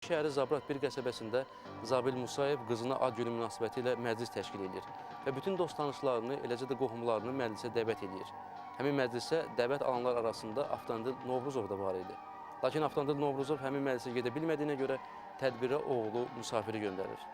Şəhəri Zabrat bir qəsəbəsində Zabil Musayev qızına ad günü münasibəti ilə məclis təşkil edir və bütün dost-tanışlarını, eləcə də qohumlarını məclisə dəvət edir. Həmin məclisə dəvət alanlar arasında Avtandil Novruzov da var idi. Lakin Avtandil Novruzov həmin məclisə gedə bilmədiyinə görə tədbirə oğlu Musafiri göndərir.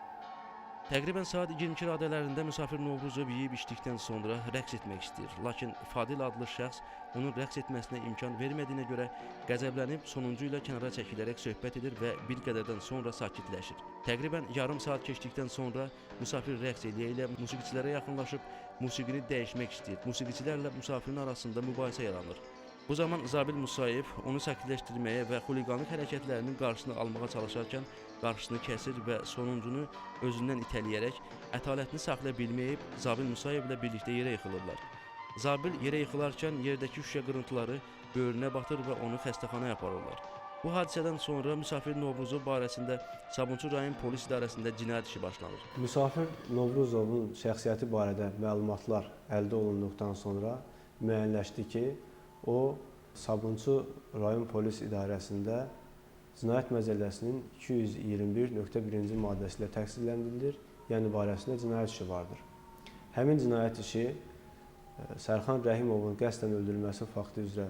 Təqribən saat 22 radələrində Musafir Novruzov yeyib içdikdən sonra rəqs etmək istəyir. Lakin Fadil adlı şəxs onun rəqs etməsinə imkan vermədiyinə görə qəzəblənib sonuncu ilə kənara çəkilərək söhbət edir və bir qədərdən sonra sakitləşir. Təqribən yarım saat keçdikdən sonra Musafir rəqs eləyə musiqiçilərə yaxınlaşıb musiqini dəyişmək istəyir. Musiqiçilərlə Musafirin arasında mübahisə yaranır. Bu zaman Zabil Musayev onu sakitləşdirməyə və xuliqanlıq hərəkətlərinin qarşısını almağa çalışarkən qarşısını kəsir və sonuncunu özündən itələyərək ətalətini saxlaya bilməyib Zabil Musayev ilə birlikdə yerə yıxılırlar. Zabil yerə yıxılarkən yerdəki şüşə qırıntıları böyrünə batır və onu xəstəxanaya aparırlar. Bu hadisədən sonra Musafir Novruzov barəsində Sabunçu rayon polis idarəsində cinayət işi başlanır. Musafir Novruzovun şəxsiyyəti barədə məlumatlar əldə olunduqdan sonra müəyyənləşdi ki, o Sabunçu rayon polis idarəsində Cinayət Məcəlləsinin 221.1-ci maddəsi ilə təqsirləndirilir, yəni barəsində cinayət işi vardır. Həmin cinayət işi Sərxan Rəhimovun qəsdən öldürülməsi faktı üzrə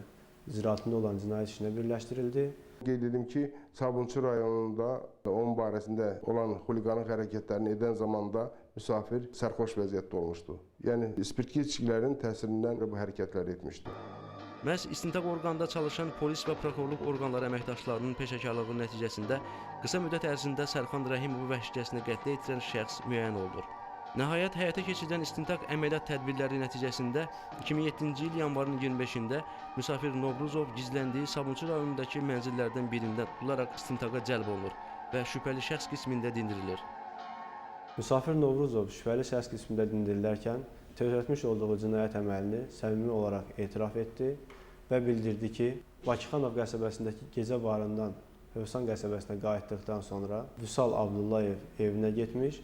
icraatında olan cinayət işinə birləşdirildi. Qeyd edim ki, Sabunçu rayonunda onun barəsində olan xuliqanlıq hərəkətlərini edən zamanda Musafir sərxoş vəziyyətdə olmuşdu. Yəni, spirtli içkilərin təsirindən bu hərəkətlər etmişdi. Məhz istintaq orqanında çalışan polis və prokurorluq orqanları əməkdaşlarının peşəkarlığı nəticəsində qısa müddət ərzində Sərxan Rəhimovu vəhşicəsinə qətlə yetirən şəxs müəyyən olunur. Nəhayət həyata keçirilən istintaq əməliyyat tədbirləri nəticəsində 2007-ci il yanvarın 25-də Musafir Novruzov gizləndiyi Sabunçu rayonundakı mənzillərdən birində tutularaq istintaqa cəlb olunur və şübhəli şəxs qismində dindirilir. Musafir Novruzov şübhəli şəxs qismində dindirilərkən törətmiş olduğu cinayət əməlini səmimi olaraq etiraf etdi və bildirdi ki, Bakıxanov qəsəbəsindəki gecə barından Hövsan qəsəbəsinə qayıtdıqdan sonra Vüsal Abdullayev evinə getmiş,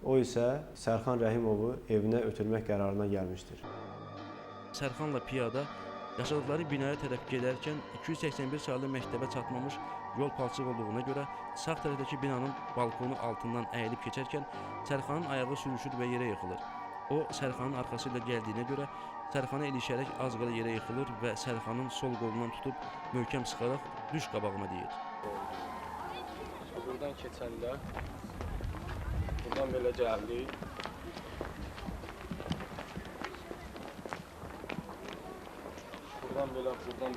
o isə Sərxan Rəhimovu evinə ötürmək qərarına gəlmişdir. Sərxanla piyada yaşadıkları binaya tərəf gedərkən 281 sayılı məktəbə çatmamış yol palçıq olduğuna görə sağ tərəfdəki binanın balkonu altından əyilib keçərkən Sərxanın ayağı sürüşür və yerə yıxılır. O, Sərxanın arxası ilə gəldiyinə görə Sərxana ilişərək az qala yerə yıxılır və Sərxanın sol qolundan tutub möhkəm sıxaraq düş qabağıma deyir. Buradan keçəndə buradan belə gəldik. Buradan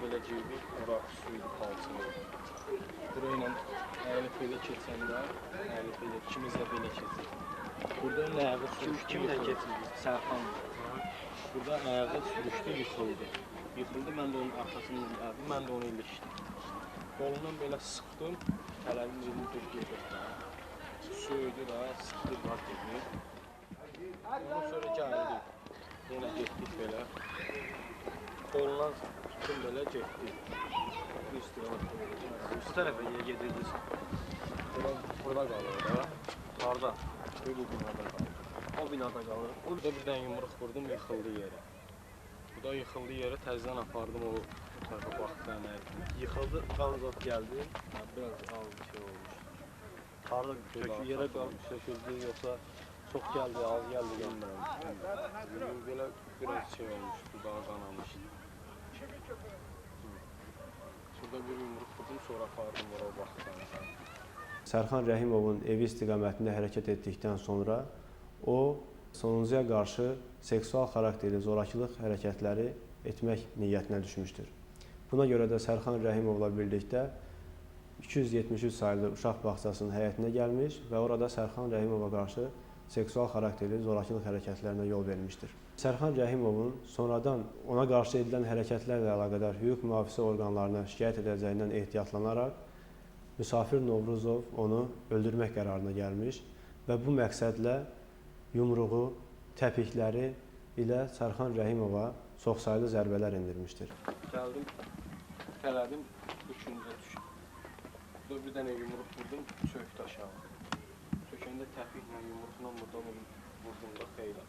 belə girdik, ora suydu palçılı. Burayla əyilib belə keçəndə, ikimiz də belə keçdik. Burada ayağı sürüşdü, kimlə keçirdik? Sərxan. Burada ayağı sürüşdü, yıxıldı. Yıxıldı, mən də onun arxasından gəldim, mən də onu ilişdim. Qolundan belə sıxdım, tələbin birini düz gedir. Söydü da, sıxdı, var gedir. Ondan sonra gəldik, yenə getdik belə. Qolundan tutdum belə, getdik. Üst tərəfə niyə gedirdiniz? Burada qalır da. Harada? Bu binada qalır. O binada qalır. Orada bir dənə yumruq vurdum, yıxıldı yerə. Bu da yıxıldı yerə, təzdən apardım o tərəfə baxdı. Yıxıldı, qan zat gəldi. Biraz az bir şey olmuş. Harada yerə qalıb söküldü, yoxsa çox gəldi, az gəldi, bilmirəm. Belə biraz şey olmuş, dudağı qanamışdı. Şurada bir yumruq vurdum, sonra apardım o baxdı. Sərxan Rəhimovun evi istiqamətində hərəkət etdikdən sonra o, sonuncuya qarşı seksual xarakterli zorakılıq hərəkətləri etmək niyyətinə düşmüşdür. Buna görə də Sərxan Rəhimovla birlikdə 273 sayılı uşaq bağçasının həyətinə gəlmiş və orada Sərxan Rəhimova qarşı seksual xarakterli zorakılıq hərəkətlərinə yol vermişdir. Sərxan Rəhimovun sonradan ona qarşı edilən hərəkətlərlə əlaqədar hüquq mühafizə orqanlarına şikayət edəcəyindən ehtiyatlanaraq Musafir Novruzov onu öldürmək qərarına gəlmiş və bu məqsədlə yumruğu, təpikləri ilə Sərxan Rəhimova çoxsaylı zərbələr endirmişdir. Gəldim, tələdim, üçüncə düşdüm. Burada bir dənə yumruq vurdum, çöktü aşağı. Çökəndə təpiklə, yumruqla burada vurdum da xeylə.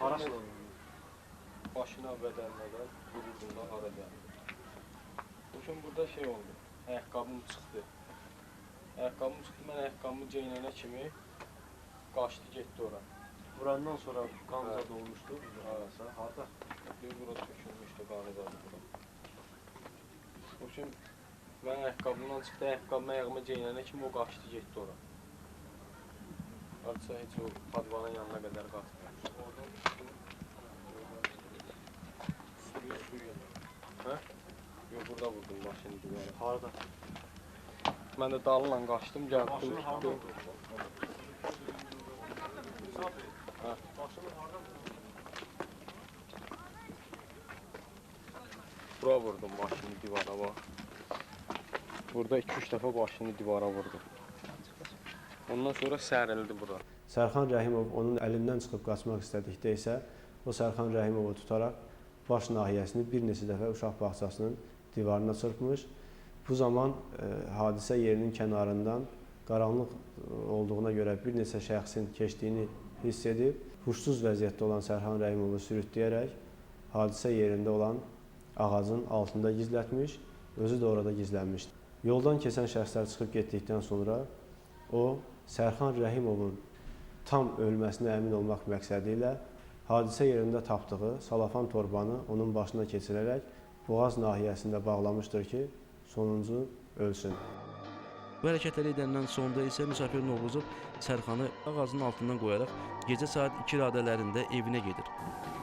Harası oldu? Başına, bədəninə də vurdum da arada. Burada şey oldu. Ayaqqabım çıxdı. ayaqqabımı çıxdı, mən ayaqqabımı geyinənə kimi qaçdı, getdi ora. Vurandan sonra qan zad olmuşdu. Arası harda? Bir bura tökülmüşdü, qanı qadı bura. O üçün mən ayaqqabımdan çıxdı, ayaqqabımı ayağıma geyinənə kimi o qaçdı, getdi ora. Hardasa heç o padvanın yanına qədər qaçdı. Oradan çıxdı. Suyu. Hə? Yox, burada vurdum başını divara. Harda? Mən də dalıla qaçdım, gəldim, tutdum. Bura vurdum başını divara, bax. Burada 2-3 dəfə başını divara vurdum. Ondan sonra sərildi bura. Sərxan Rəhimov onun əlindən çıxıb qaçmaq istədikdə isə o Sərxan Rəhimovu tutaraq baş nahiyəsini bir neçə dəfə uşaq bağçasının divarına çırpmış. Bu zaman hadisə yerinin kənarından qaranlıq olduğuna görə bir neçə şəxsin keçdiyini hiss edib, huşsuz vəziyyətdə olan Sərxan Rəhimovu sürütləyərək hadisə yerində olan ağacın altında gizlətmiş, özü də orada gizlənmişdi. Yoldan keçən şəxslər çıxıb getdikdən sonra o Sərxan Rəhimovun tam ölməsinə əmin olmaq məqsədi ilə hadisə yerində tapdığı salafan torbanı onun başına keçirərək boğaz nahiyəsində bağlamışdır ki, sonuncu ölsün. Bu hərəkətləri edəndən sonra isə müsafir Novruzov Sərxanı ağacın altından qoyaraq gecə saat 2 radələrində evinə gedir.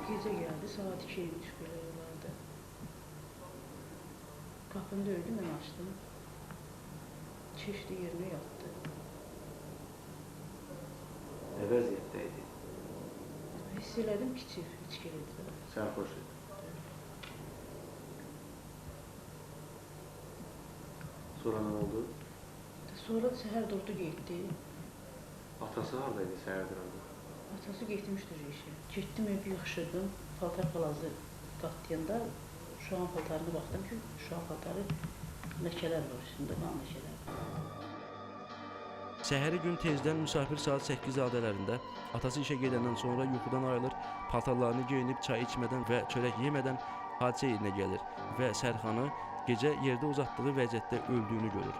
Gecə gəldi, saat 2 imiş belə olardı. Qapını döydü, mən açdım. Keçdi yerinə yatdı. Nə vəziyyətdə idi? Hiss elədim kiçik, içki idi. Sərxoş idi. Sonra nə oldu? Sonra səhər durdu getdi. Atası haradaydı səhər duranda? Atası getmişdir işə. Getdim, evi yığışırdım. Paltar palazı qatlayanda uşağın paltarına baxdım ki, uşağın paltarı ləkələr var üstündə, qan ləkələr. Səhəri gün tezdən müsafir saat 8 radələrində atası işə gedəndən sonra yuxudan ayılır, paltarlarını geyinib çay içmədən və çörək yemədən hadisə yerinə gəlir və Sərxanı gecə yerdə uzatdığı vəziyyətdə öldüyünü görür.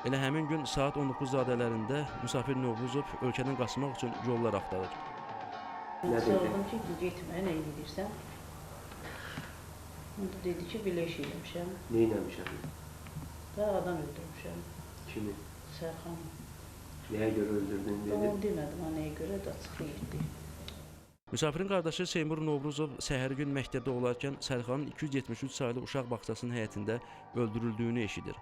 Elə həmin gün saat 19 radələrində müsafir Novruzov ölkədən qaçmaq üçün yollar axtarır. Sordum ki, getmə, nə edirsən? Onda dedi ki, belə iş eləmişəm. Nə eləmişəm? Və adam öldürmüşəm. Kimi? Sərxan. Nəyə görə öldürdün dedi? Onu demədim, nəyə görə də çıxdı getdi. Müsafirin qardaşı Seymur Novruzov səhəri gün məktəbdə olarkən Sərxanın 273 saylı uşaq bağçasının həyətində öldürüldüyünü eşidir.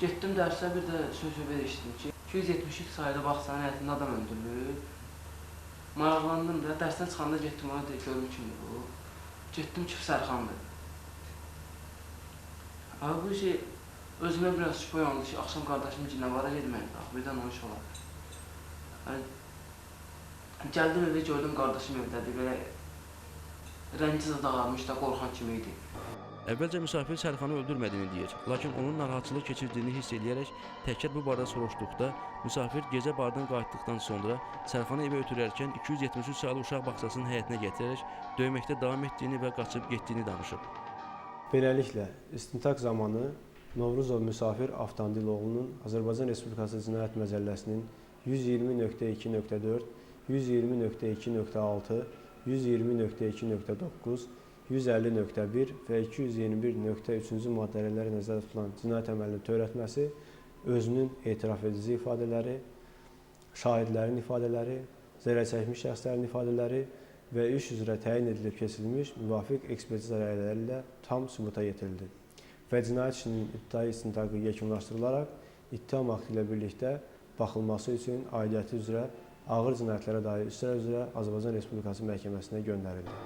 Getdim dərsə, bir də söz-söhbət eşitdim ki, 273 saylı bağçanın həyətində adam öldürülür. Maraqlandım da, dərsdən çıxanda getdim ona deyib, görüm kimdir bu. Getdim ki, Sərxandır. Abi bu şey, özümə biraz şübhə oyandı ki, axşam qardaşım gilinə vara gedməyim, birdən o iş olar. Gəldim evə, gördüm qardaşım evdədir, belə rəngi zadağarmış da, qorxan kimi idi. Əvvəlcə müsafir Sərxanı öldürmədiyini deyir, lakin onun narahatçılıq keçirdiyini hiss edərək təkrar bu barədə soruşduqda, müsafir gecə bardan qayıtdıqdan sonra Sərxanı evə ötürərkən 273 saylı uşaq bağçasının həyətinə gətirərək döyməkdə davam etdiyini və qaçıb getdiyini danışıb. Beləliklə, istintaq zamanı Novruzov müsafir Avtandiloğlunun Azərbaycan Respublikası Cinayət Məcəlləsinin 120.2.4, 120.2.6, 120.2.9, 150.1 və 221.3-cü maddələri nəzərdə tutulan cinayət əməlini törətməsi, özünün etiraf edici ifadələri, şahidlərin ifadələri, zərər çəkmiş şəxslərin ifadələri və iş üzrə təyin edilib keçirilmiş müvafiq ekspertiza rəyləri ilə tam sübuta yetirildi və cinayət işinin ibtidai istintaqı yekunlaşdırılaraq ittiham aktı ilə birlikdə baxılması üçün aidiyyəti üzrə ağır cinayətlərə dair işlər üzrə Azərbaycan Respublikası məhkəməsinə göndərildi.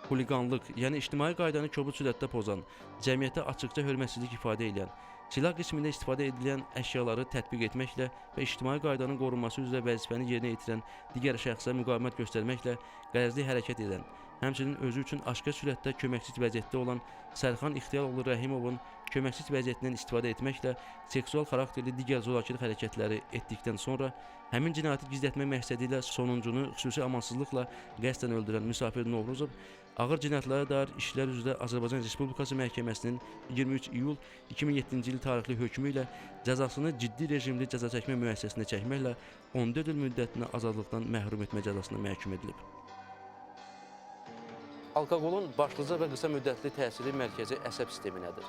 Xuliqanlıq, yəni ictimai qaydanı kobud sürətdə pozan, cəmiyyətə açıqca hörmətsizlik ifadə edən, silah qismində istifadə edilən əşyaları tətbiq etməklə və ictimai qaydanın qorunması üzrə vəzifəni yerinə yetirən digər şəxsə müqavimət göstərməklə qərəzli hərəkət edən Həmçinin özü üçün aşkar sürətdə köməksiz vəziyyətdə olan Sərxan İxtiyaroğlu Rəhimovun köməksiz vəziyyətindən istifadə etməklə seksual xarakterli digər zorakılıq hərəkətləri etdikdən sonra həmin cinayəti gizlətmək məqsədi ilə sonuncunu xüsusi amansızlıqla qəsdən öldürən Müsafir Novruzov ağır cinayətlərə dair işlər üzrə Azərbaycan Respublikası Məhkəməsinin 23 iyul 2007-ci il tarixli hökmü ilə cəzasını ciddi rejimli cəza çəkmə müəssisəsində çəkməklə 14 il müddətinə azadlıqdan məhrum etmə cəzasına məhkum edilib. Alkoqolun başlıca və qısa müddətli təsiri mərkəzi əsəb sisteminədir.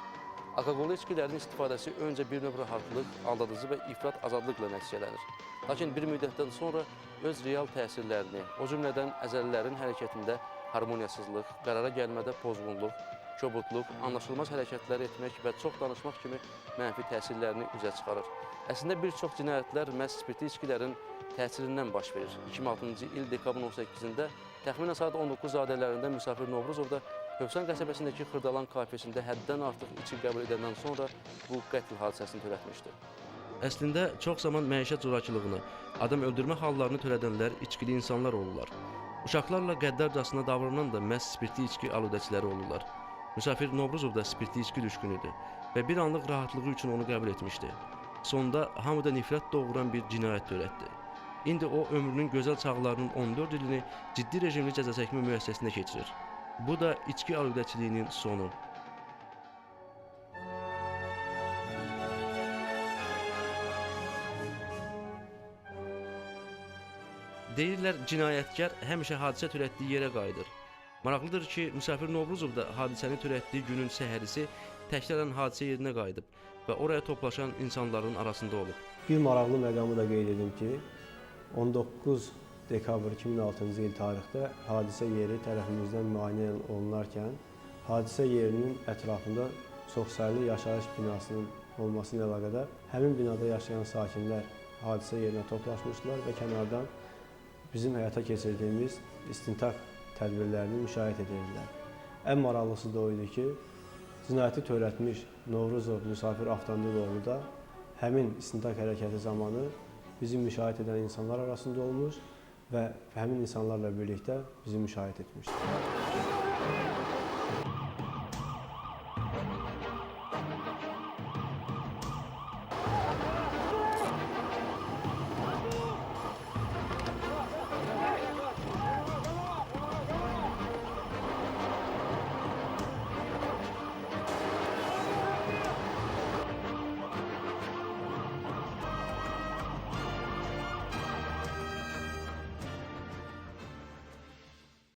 Alkoqollu içkilərin istifadəsi öncə bir növ rahatlıq, aldadıcı və ifrat azadlıqla nəticələnir. Lakin bir müddətdən sonra öz real təsirlərini, o cümlədən əzəlilərin hərəkətində harmoniyasızlıq, qərara gəlmədə pozğunluq, kobudluq, anlaşılmaz hərəkətlər etmək və çox danışmaq kimi mənfi təsirlərini üzə çıxarır. Əslində bir çox cinayətlər məhz spirtli içkilərin təsirindən baş verir. 2006-cı il dekabrın 18-də təxminən saat 19 radələrində Müsafir Novruzov da Hövsan qəsəbəsindəki Xırdalan kafesində həddən artıq içki qəbul edəndən sonra bu qətl hadisəsini törətmişdi. Əslində çox zaman məişət zorakılığını, adam öldürmə hallarını törədənlər içkili insanlar olurlar. Uşaqlarla qəddarcasına davranan da məhz spirtli içki aludəçiləri olurlar. Müsafir Novruzov da spirtli içki düşkünüdür və bir anlıq rahatlığı üçün onu qəbul etmişdi. Sonda hamıda nifrət doğuran bir cinayət törətdi. İndi o ömrünün gözəl çağlarının 14 ilini ciddi rejimli cəza çəkmə müəssisəsində keçirir. Bu da içki aludəçiliyinin sonu. Deyirlər, cinayətkar həmişə hadisə törətdiyi yerə qayıdır. Maraqlıdır ki, Müsafir Novruzov da hadisəni törətdiyi günün səhərisi təkrarən hadisə yerinə qayıdıb və oraya toplaşan insanların arasında olub. Bir maraqlı məqamı da qeyd edim ki, 19 dekabr 2006-cı il tarixdə hadisə yeri tərəfimizdən müayinə olunarkən, hadisə yerinin ətrafında çoxsaylı yaşayış binasının olması ilə əlaqədar həmin binada yaşayan sakinlər hadisə yerinə toplaşmışdılar və kənardan bizim həyata keçirdiyimiz istintaq tədbirlərini müşahidə edirdilər. Ən maraqlısı da o idi ki, cinayəti törətmiş Novruzov Müsafir Avtomobiloğlu da həmin istintaq hərəkəti zamanı bizi müşahidə edən insanlar arasında olmuş və həmin insanlarla birlikdə bizi müşahidə etmişdir.